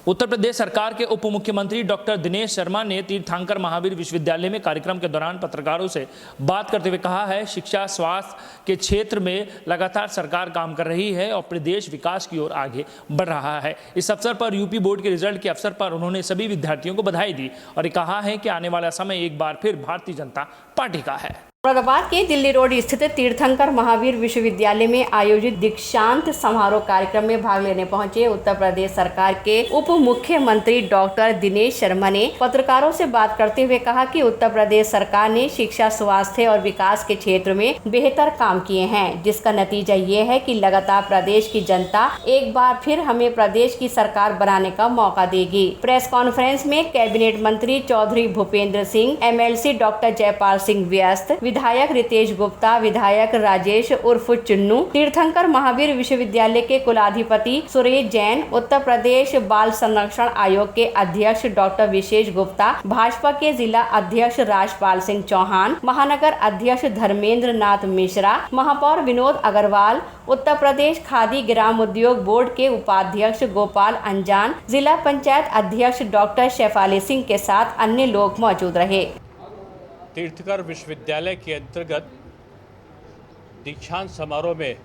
उत्तर प्रदेश सरकार के उप मुख्यमंत्री डॉक्टर दिनेश शर्मा ने तीर्थंकर महावीर विश्वविद्यालय में कार्यक्रम के दौरान पत्रकारों से बात करते हुए कहा है, शिक्षा स्वास्थ्य के क्षेत्र में लगातार सरकार काम कर रही है और प्रदेश विकास की ओर आगे बढ़ रहा है। इस अवसर पर यूपी बोर्ड के रिजल्ट के अवसर पर उन्होंने सभी विद्यार्थियों को बधाई दी और कहा है कि आने वाला समय एक बार फिर भारतीय जनता पार्टी का है। औरंगाबाद के दिल्ली रोड स्थित तीर्थंकर महावीर विश्वविद्यालय में आयोजित दीक्षांत समारोह कार्यक्रम में भाग लेने पहुंचे उत्तर प्रदेश सरकार के उप मुख्यमंत्री डॉक्टर दिनेश शर्मा ने पत्रकारों से बात करते हुए कहा कि उत्तर प्रदेश सरकार ने शिक्षा, स्वास्थ्य और विकास के क्षेत्र में बेहतर काम किए हैं, जिसका नतीजा ये है कि लगातार प्रदेश की जनता एक बार फिर हमें प्रदेश की सरकार बनाने का मौका देगी। प्रेस कॉन्फ्रेंस में कैबिनेट मंत्री चौधरी भूपेंद्र सिंह, MLC डॉक्टर जयपाल सिंह व्यस्त, विधायक रितेश गुप्ता, विधायक राजेश उर्फ चुन्नू, तीर्थंकर महावीर विश्वविद्यालय के कुलाधिपति सुरेश जैन, उत्तर प्रदेश बाल संरक्षण आयोग के अध्यक्ष डॉक्टर विशेष गुप्ता, भाजपा के जिला अध्यक्ष राजपाल सिंह चौहान, महानगर अध्यक्ष धर्मेंद्र नाथ मिश्रा, महापौर विनोद अग्रवाल, उत्तर प्रदेश खादी ग्राम उद्योग बोर्ड के उपाध्यक्ष गोपाल अंजान, जिला पंचायत अध्यक्ष डॉक्टर शेफाली सिंह के साथ अन्य लोग मौजूद रहे। तीर्थंकर विश्वविद्यालय के अंतर्गत दीक्षांत समारोह में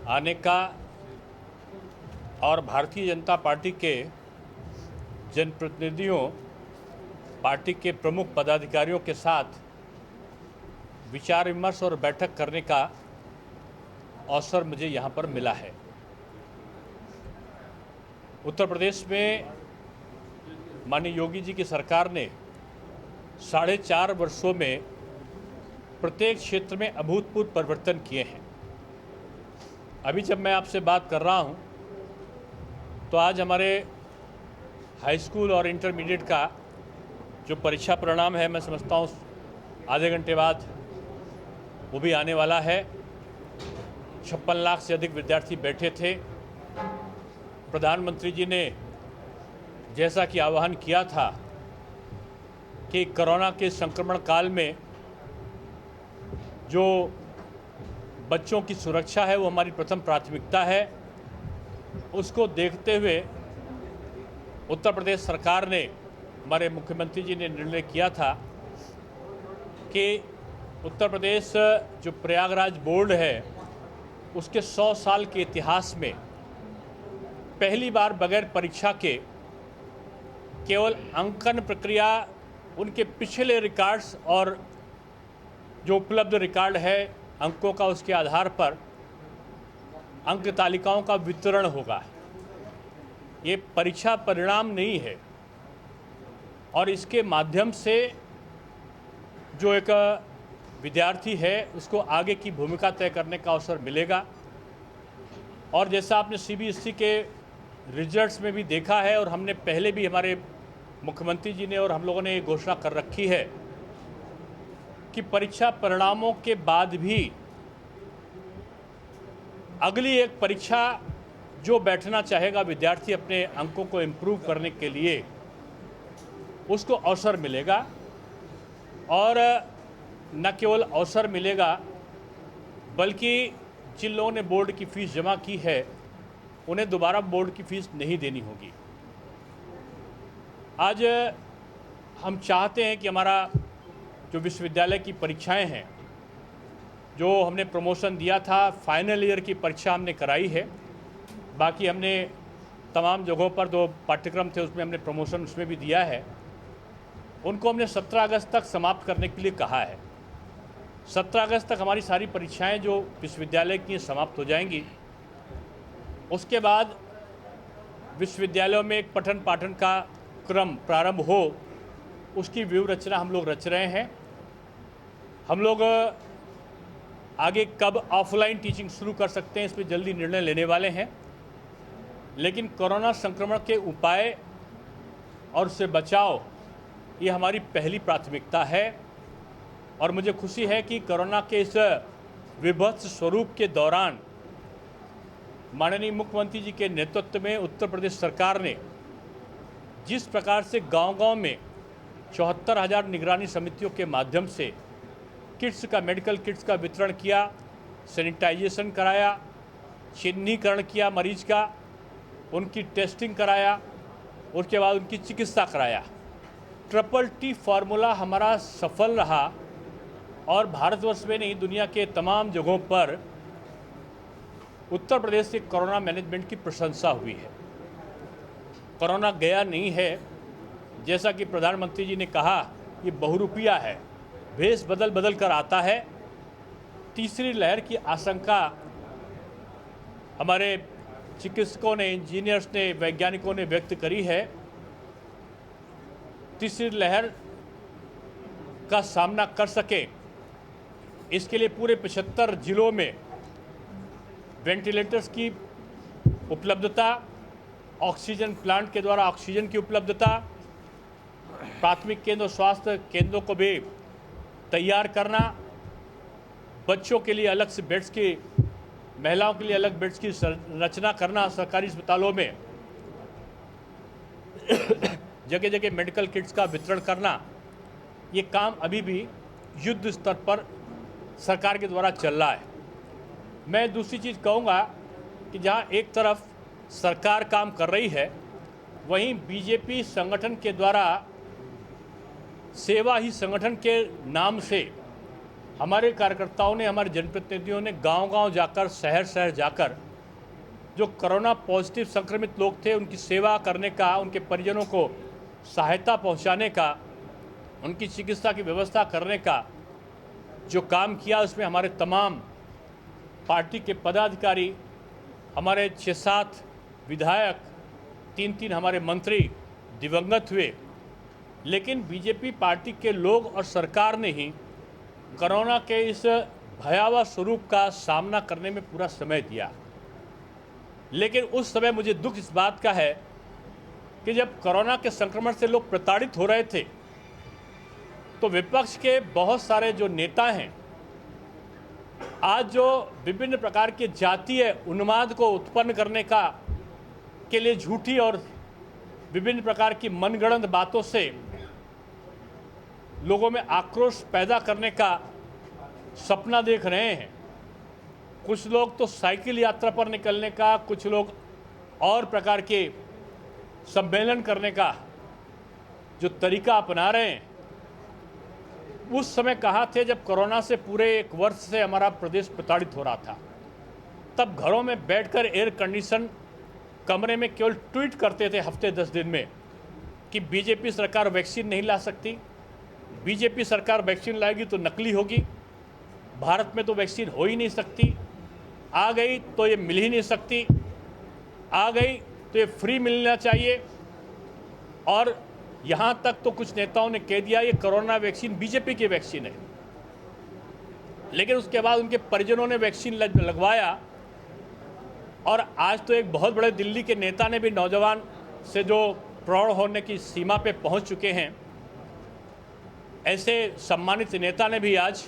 आने का और भारतीय जनता पार्टी के जनप्रतिनिधियों, पार्टी के प्रमुख पदाधिकारियों के साथ विचार विमर्श और बैठक करने का अवसर मुझे यहाँ पर मिला है। उत्तर प्रदेश में माननीय योगी जी की सरकार ने 4.5 वर्षों में प्रत्येक क्षेत्र में अभूतपूर्व परिवर्तन किए हैं। अभी जब मैं आपसे बात कर रहा हूं, तो आज हमारे हाई स्कूल और इंटरमीडिएट का जो परीक्षा परिणाम है, मैं समझता हूं आधे घंटे बाद वो भी आने वाला है। 56 लाख से अधिक विद्यार्थी बैठे थे। प्रधानमंत्री जी ने जैसा कि आह्वान किया था कि कोरोना के संक्रमण काल में जो बच्चों की सुरक्षा है वो हमारी प्रथम प्राथमिकता है, उसको देखते हुए उत्तर प्रदेश सरकार ने, हमारे मुख्यमंत्री जी ने निर्णय किया था कि उत्तर प्रदेश जो प्रयागराज बोर्ड है उसके 100 साल के इतिहास में पहली बार बगैर परीक्षा के केवल अंकन प्रक्रिया, उनके पिछले रिकॉर्ड्स और जो उपलब्ध रिकॉर्ड है अंकों का, उसके आधार पर अंक तालिकाओं का वितरण होगा। ये परीक्षा परिणाम नहीं है और इसके माध्यम से जो एक विद्यार्थी है उसको आगे की भूमिका तय करने का अवसर मिलेगा। और जैसा आपने CBSE के रिजल्ट्स में भी देखा है और हमने पहले भी, हमारे मुख्यमंत्री जी ने और हम लोगों ने ये घोषणा कर रखी है कि परीक्षा परिणामों के बाद भी अगली एक परीक्षा जो बैठना चाहेगा विद्यार्थी अपने अंकों को इम्प्रूव करने के लिए, उसको अवसर मिलेगा। और न केवल अवसर मिलेगा बल्कि जिन लोगों ने बोर्ड की फ़ीस जमा की है उन्हें दोबारा बोर्ड की फ़ीस नहीं देनी होगी। आज हम चाहते हैं कि हमारा जो विश्वविद्यालय की परीक्षाएं हैं, जो हमने प्रमोशन दिया था, फाइनल ईयर की परीक्षा हमने कराई है। बाकी हमने तमाम जगहों पर 2 पाठ्यक्रम थे उसमें हमने प्रमोशन उसमें भी दिया है। उनको हमने 17 अगस्त तक समाप्त करने के लिए कहा है। 17 अगस्त तक हमारी सारी परीक्षाएं जो विश्वविद्यालय की समाप्त हो जाएंगी। उसके बाद विश्वविद्यालयों में एक पठन पाठन का क्रम प्रारंभ हो, उसकी व्यूह रचना हम लोग रच रहे हैं। हम लोग आगे कब ऑफलाइन टीचिंग शुरू कर सकते हैं इस पर जल्दी निर्णय लेने वाले हैं, लेकिन कोरोना संक्रमण के उपाय और उससे बचाव ये हमारी पहली प्राथमिकता है। और मुझे खुशी है कि कोरोना के इस विभत्स स्वरूप के दौरान माननीय मुख्यमंत्री जी के नेतृत्व में उत्तर प्रदेश सरकार ने जिस प्रकार से गांव-गांव में 74,000 निगरानी समितियों के माध्यम से किट्स का, मेडिकल किट्स का वितरण किया, सैनिटाइजेशन कराया, चिन्हीकरण किया मरीज का, उनकी टेस्टिंग कराया, उसके बाद उनकी चिकित्सा कराया। ट्रिपल टी फार्मूला हमारा सफल रहा और भारतवर्ष में नहीं, दुनिया के तमाम जगहों पर उत्तर प्रदेश के कोरोना मैनेजमेंट की प्रशंसा हुई है। कोरोना गया नहीं है, जैसा कि प्रधानमंत्री जी ने कहा, ये बहुरूपिया है, भेष बदल बदल कर आता है। तीसरी लहर की आशंका हमारे चिकित्सकों ने, इंजीनियर्स ने, वैज्ञानिकों ने व्यक्त करी है। तीसरी लहर का सामना कर सके, इसके लिए पूरे 75 जिलों में वेंटिलेटर्स की उपलब्धता, ऑक्सीजन प्लांट के द्वारा ऑक्सीजन की उपलब्धता, प्राथमिक केंद्र, स्वास्थ्य केंद्रों को भी तैयार करना, बच्चों के लिए अलग से बेड्स की, महिलाओं के लिए अलग बेड्स की रचना करना सरकारी अस्पतालों में, जगह जगह मेडिकल किट्स का वितरण करना, ये काम अभी भी युद्ध स्तर पर सरकार के द्वारा चल रहा है। मैं दूसरी चीज़ कहूँगा कि जहाँ एक तरफ सरकार काम कर रही है, वहीं बीजेपी संगठन के द्वारा सेवा ही संगठन के नाम से हमारे कार्यकर्ताओं ने, हमारे जनप्रतिनिधियों ने गांव-गांव जाकर, शहर शहर जाकर जो कोरोना पॉजिटिव संक्रमित लोग थे उनकी सेवा करने का, उनके परिजनों को सहायता पहुंचाने का, उनकी चिकित्सा की व्यवस्था करने का जो काम किया, उसमें हमारे तमाम पार्टी के पदाधिकारी, हमारे 6-7 विधायक, 3-3 हमारे मंत्री दिवंगत हुए, लेकिन बीजेपी पार्टी के लोग और सरकार ने ही कोरोना के इस भयावह स्वरूप का सामना करने में पूरा समय दिया। लेकिन उस समय मुझे दुख इस बात का है कि जब कोरोना के संक्रमण से लोग प्रताड़ित हो रहे थे, तो विपक्ष के बहुत सारे जो नेता हैं, आज जो विभिन्न प्रकार के जातीय उन्माद को उत्पन्न करने के लिए झूठी और विभिन्न प्रकार की मनगढ़ंत बातों से लोगों में आक्रोश पैदा करने का सपना देख रहे हैं। कुछ लोग तो साइकिल यात्रा पर निकलने का, कुछ लोग और प्रकार के सम्मेलन करने का जो तरीका अपना रहे हैं। उस समय कहा थे जब कोरोना से पूरे 1 वर्ष से हमारा प्रदेश प्रताड़ित हो रहा था, तब घरों में बैठकर एयर कंडीशन कमरे में केवल ट्वीट करते थे हफ्ते 10 दिन में कि बीजेपी सरकार वैक्सीन नहीं ला सकती, बीजेपी सरकार वैक्सीन लाएगी तो नकली होगी, भारत में तो वैक्सीन हो ही नहीं सकती, आ गई तो ये मिल ही नहीं सकती, आ गई तो ये फ्री मिलना चाहिए। और यहाँ तक तो कुछ नेताओं ने कह दिया ये कोरोना वैक्सीन बीजेपी की वैक्सीन है। लेकिन उसके बाद उनके परिजनों ने वैक्सीन लगवाया, और आज तो एक बहुत बड़े दिल्ली के नेता ने भी, नौजवान से जो प्रौढ़ होने की सीमा पे पहुंच चुके हैं, ऐसे सम्मानित नेता ने भी आज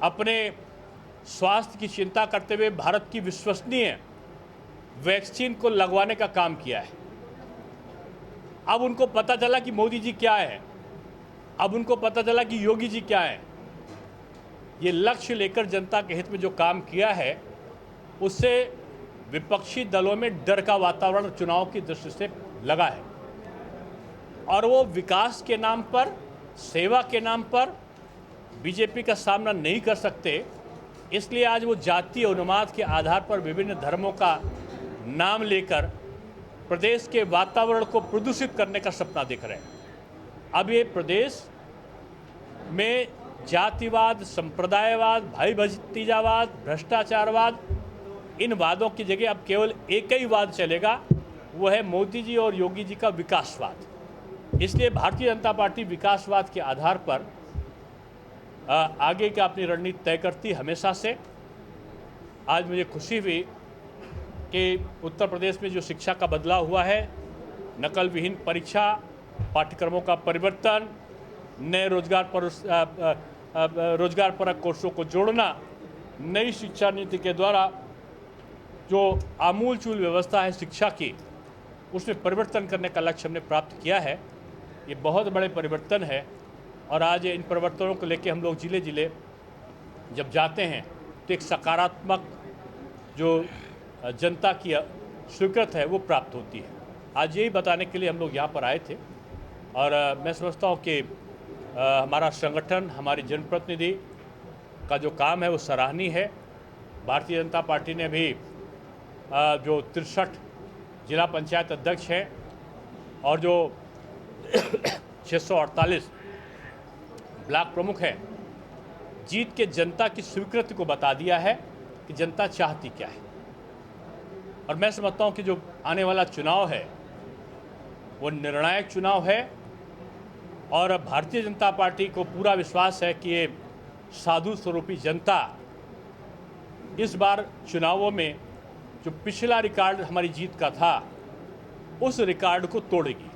अपने स्वास्थ्य की चिंता करते हुए भारत की विश्वसनीय वैक्सीन को लगवाने का काम किया है। अब उनको पता चला कि मोदी जी क्या है, अब उनको पता चला कि योगी जी क्या है। ये लक्ष्य लेकर जनता के हित में जो काम किया है, उससे विपक्षी दलों में डर का वातावरण चुनाव की दृष्टि से लगा है, और वो विकास के नाम पर, सेवा के नाम पर बीजेपी का सामना नहीं कर सकते। इसलिए आज वो जातीय उन्माद के आधार पर विभिन्न धर्मों का नाम लेकर प्रदेश के वातावरण को प्रदूषित करने का सपना देख रहे हैं। अब ये प्रदेश में जातिवाद, संप्रदायवाद, भाई भतीजावाद, भ्रष्टाचारवाद, इन वादों की जगह अब केवल एक ही वाद चलेगा, वो है मोदी जी और योगी जी का विकासवाद। इसलिए भारतीय जनता पार्टी विकासवाद के आधार पर आगे का अपनी रणनीति तय करती हमेशा से। आज मुझे खुशी हुई कि उत्तर प्रदेश में जो शिक्षा का बदलाव हुआ है, नकल विहीन परीक्षा, पाठ्यक्रमों का परिवर्तन, नए रोजगारपरक कोर्सों को जोड़ना, नई शिक्षा नीति के द्वारा जो आमूलचूल व्यवस्था है शिक्षा की, उसमें परिवर्तन करने का लक्ष्य हमने प्राप्त किया है। ये बहुत बड़े परिवर्तन है, और आज इन परिवर्तनों को लेकर हम लोग जिले जिले जब जाते हैं तो एक सकारात्मक जो जनता की स्वीकृत है वो प्राप्त होती है। आज यही बताने के लिए हम लोग यहाँ पर आए थे और मैं समझता हूँ कि हमारा संगठन, हमारी जनप्रतिनिधि का जो काम है वो सराहनीय है। भारतीय जनता पार्टी ने भी जो 63 जिला पंचायत अध्यक्ष हैं और जो 648 ब्लॉक प्रमुख हैं, जीत के जनता की स्वीकृति को बता दिया है कि जनता चाहती क्या है। और मैं समझता हूँ कि जो आने वाला चुनाव है वो निर्णायक चुनाव है और भारतीय जनता पार्टी को पूरा विश्वास है कि ये साधु स्वरूपी जनता इस बार चुनावों में जो पिछला रिकॉर्ड हमारी जीत का था उस रिकॉर्ड को तोड़ेगी।